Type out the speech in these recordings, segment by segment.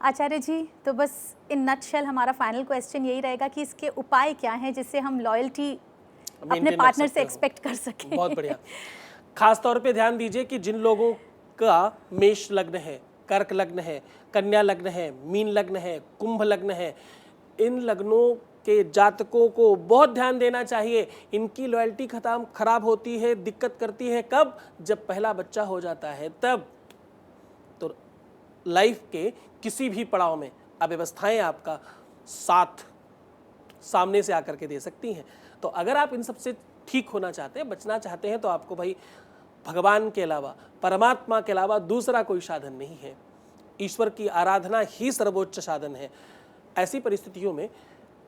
आचार्य जी, तो बस in nutshell हमारा फाइनल क्वेश्चन यही रहेगा कि इसके उपाय क्या हैं जिससे हम लॉयल्टी अपने पार्टनर से एक्सपेक्ट कर सकें। बहुत बढ़िया। खास तौर पे ध्यान दीजिए कि जिन लोगों का मेष लग्न है, कर्क लग्न है, कन्या लग्न है, मीन लग्न है, कुंभ लग्न है, इन लग्नों के जातकों को बहुत ध्यान देना चाहिए। इनकी लॉयल्टी खराब होती है, दिक्कत करती है कब? जब पहला बच्चा हो जाता है तब। तो लाइफ के किसी भी पड़ाव में अव्यवस्थाएं आपका साथ सामने से आकर के दे सकती हैं। तो अगर आप इन सबसे ठीक होना चाहते हैं, बचना चाहते हैं, तो आपको भाई भगवान के अलावा, परमात्मा के अलावा दूसरा कोई साधन नहीं है। ईश्वर की आराधना ही सर्वोच्च साधन है। ऐसी परिस्थितियों में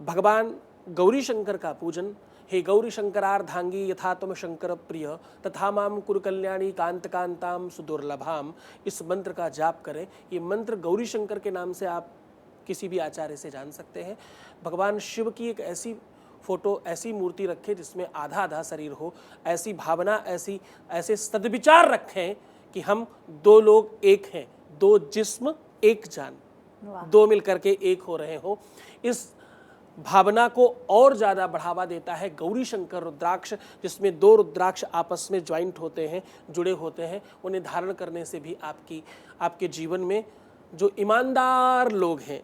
भगवान गौरी शंकर का पूजन, हे गौरी शंकरार्धांगी यथा तुम शंकर प्रिय तथा माम कुरु कल्याणी कांत कांताम सुदुर्लभाम, इस मंत्र का जाप करें। ये मंत्र गौरी शंकर के नाम से आप किसी भी आचार्य से जान सकते हैं। भगवान शिव की एक ऐसी फोटो, ऐसी मूर्ति रखें जिसमें आधा आधा शरीर हो, ऐसी भावना, ऐसे सद्विचार रखें कि हम दो लोग एक हैं, दो जिस्म एक जान, दो मिलकर के एक हो रहे हो। इस भावना को और ज़्यादा बढ़ावा देता है गौरी शंकर रुद्राक्ष, जिसमें दो रुद्राक्ष आपस में ज्वाइंट होते हैं, जुड़े होते हैं। उन्हें धारण करने से भी आपके जीवन में जो ईमानदार लोग हैं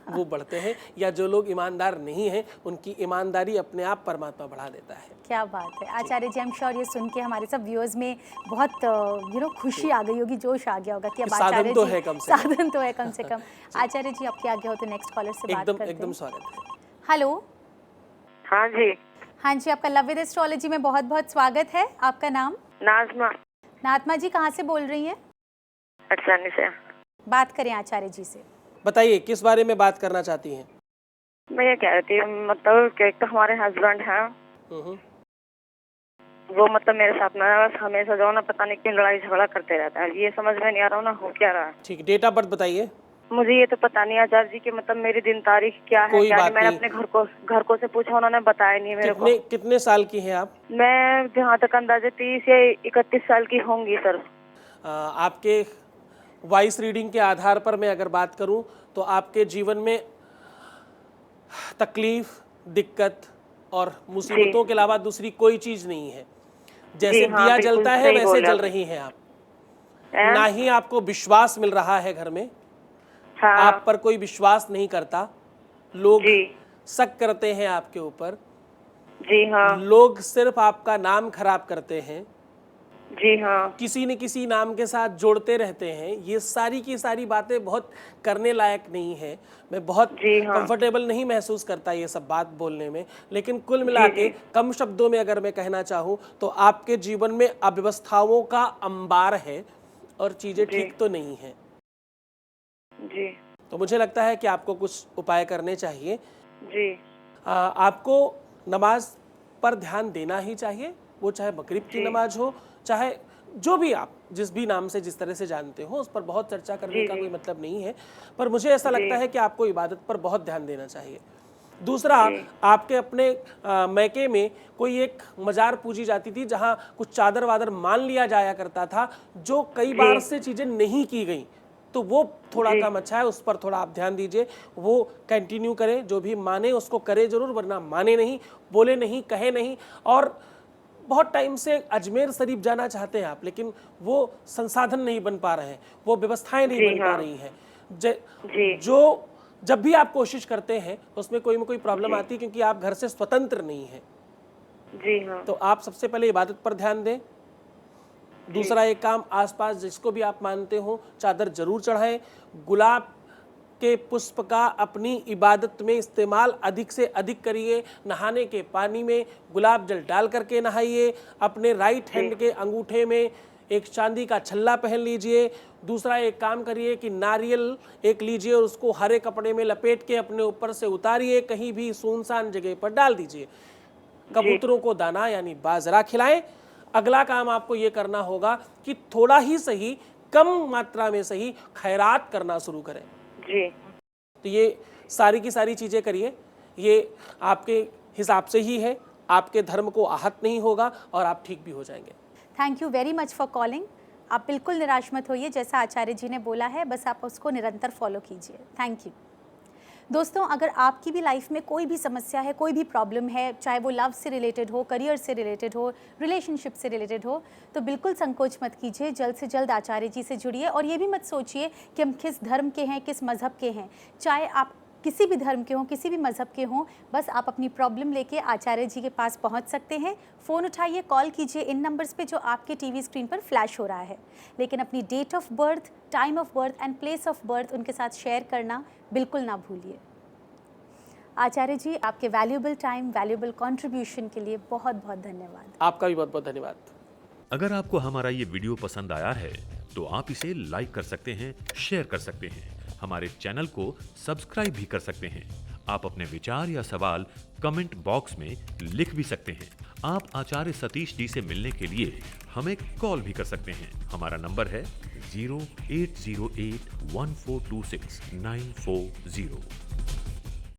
वो बढ़ते हैं, या जो लोग ईमानदार नहीं हैं उनकी ईमानदारी अपने आप परमात्मा बढ़ा देता है। क्या बात है आचार्य जी, आई एम श्योर ये सुन के हमारे सब व्यूअर्स में बहुत खुशी आ गई होगी, जोश आ गया होगा कि अब आचार्य साधन तो है कम से कम। साधन तो है कम से कम। आचार्य जी, आपकी आज्ञा हो तो नेक्स्ट कॉलर से बात करते हैं। एकदम स्वागत है। हेलो। हाँ जी। हाँ जी, आपका लव विद एस्ट्रोलॉजी में बहुत बहुत स्वागत है। आपका नाम? नाजमा। नाजमा जी, कहाँ से बोल रही हैं? अटसानी से। बात करें आचार्य जी से। बताइए किस बारे में बात करना चाहती हैं? मैं ये कह रही थी, मतलब कि एक तो हमारे हस्बैंड हैं, वो मतलब मेरे साथ में बस हमेशा जो ना पता नहीं क्यों लड़ाई झगड़ा करते रहता है। ये समझ में नहीं आ रहा ना हो क्या रहा है। ठीक, डेट ऑफ बर्थ बताइए। मुझे ये तो पता नहीं आचार्य जी कि मतलब मेरी दिन तारीख क्या है, क्या नहीं। मैंने अपने घर को से पूछा, उन्होंने बताया नहीं मेरे को। कितने साल की हैं आप? मैं जहाँ तक अंदाजे 30 या 31 साल की होंगी सर। आपके वॉइस रीडिंग के आधार पर मैं अगर बात करूं तो आपके जीवन में तकलीफ, दिक्कत और मुसीबतों के अलावा दूसरी कोई चीज नहीं है। जैसे दिया जलता है वैसे जल रही हैं आप। ना ही आपको विश्वास मिल रहा है घर में। हाँ। आप पर कोई विश्वास नहीं करता, लोग शक करते हैं आपके ऊपर। जी हाँ। लोग सिर्फ आपका नाम खराब करते हैं। जी हाँ। किसी न किसी नाम के साथ जोड़ते रहते हैं। ये सारी की सारी बातें बहुत करने लायक नहीं है। मैं बहुत कंफर्टेबल नहीं महसूस करता ये सब बात बोलने में, लेकिन कुल मिला के कम शब्दों में अगर मैं कहना चाहूँ तो आपके जीवन में अव्यवस्थाओं का अंबार है और चीजें ठीक तो नहीं है जी। तो मुझे लगता है कि आपको कुछ उपाय करने चाहिए जी। आपको नमाज पर ध्यान देना ही चाहिए, वो चाहे मगरिब की नमाज हो, चाहे जो भी आप जिस भी नाम से जिस तरह से जानते हो, उस पर बहुत चर्चा करने का कोई मतलब नहीं है। पर मुझे ऐसा लगता है कि आपको इबादत पर बहुत ध्यान देना चाहिए। दूसरा, आपके अपने मैके में कोई एक मजार पूजी जाती थी जहां कुछ चादर वादर मान लिया जाया करता था, जो कई बार से चीजें नहीं की गई, तो वो थोड़ा कम अच्छा है। उस पर थोड़ा आप ध्यान दीजिए, वो कंटिन्यू करें। जो भी माने उसको करे जरूर, वरना माने नहीं, बोले नहीं, कहे नहीं। और बहुत टाइम से अजमेर शरीफ जाना चाहते हैं आप, लेकिन वो संसाधन नहीं बन पा रहे हैं, वो व्यवस्थाएं नहीं बन पा रही हैं। जो जब भी आप कोशिश करते हैं उसमें कोई ना कोई प्रॉब्लम आती है, क्योंकि आप घर से स्वतंत्र नहीं हैं। जी हाँ। तो आप सबसे पहले इबादत पर ध्यान दें। दूसरा एक काम, आसपास जिसको भी आप मानते हो चादर जरूर चढ़ाएं। गुलाब के पुष्प का अपनी इबादत में इस्तेमाल अधिक से अधिक करिए। नहाने के पानी में गुलाब जल डाल करके नहाइए। अपने राइट हैंड के अंगूठे में एक चांदी का छल्ला पहन लीजिए। दूसरा एक काम करिए कि नारियल एक लीजिए और उसको हरे कपड़े में लपेट के अपने ऊपर से उतारिए, कहीं भी सुनसान जगह पर डाल दीजिए। कबूतरों को दाना यानी बाजरा खिलाएं। अगला काम आपको ये करना होगा कि थोड़ा ही सही, कम मात्रा में सही, खैरात करना शुरू करें। जी। तो ये सारी की सारी चीजें करिए। ये आपके हिसाब से ही है, आपके धर्म को आहत नहीं होगा और आप ठीक भी हो जाएंगे। Thank you very much for calling. आप बिल्कुल निराश मत होइए, जैसा आचार्य जी ने बोला है बस आप उसको निरंतर फॉलो कीजिए। Thank you. दोस्तों, अगर आपकी भी लाइफ में कोई भी समस्या है, कोई भी प्रॉब्लम है, चाहे वो लव से रिलेटेड हो, करियर से रिलेटेड हो, रिलेशनशिप से रिलेटेड हो, तो बिल्कुल संकोच मत कीजिए, जल्द से जल्द आचार्य जी से जुड़िए। और ये भी मत सोचिए कि हम किस धर्म के हैं, किस मज़हब के हैं। चाहे आप किसी भी धर्म के हों, किसी भी मज़हब के हों, बस आप अपनी प्रॉब्लम लेके आचार्य जी के पास पहुंच सकते हैं। फ़ोन उठाइए, कॉल कीजिए इन नंबर्स पे जो आपके टीवी स्क्रीन पर फ्लैश हो रहा है। लेकिन अपनी date of birth, time of birth and place of birth उनके साथ शेयर करना बिल्कुल ना भूलिए। आचार्य जी, आपके वैल्यूएबल टाइम, वैल्यूएबल कंट्रीब्यूशन के लिए बहुत बहुत धन्यवाद। आपका भी बहुत बहुत धन्यवाद। अगर आपको हमारा ये वीडियो पसंद आया है तो आप इसे लाइक कर सकते हैं, शेयर कर सकते हैं, हमारे चैनल को सब्सक्राइब भी कर सकते हैं। आप अपने विचार या सवाल कमेंट बॉक्स में लिख भी सकते हैं। आप आचार्य सतीश जी से मिलने के लिए हमें कॉल भी कर सकते हैं। हमारा नंबर है 08081426 940।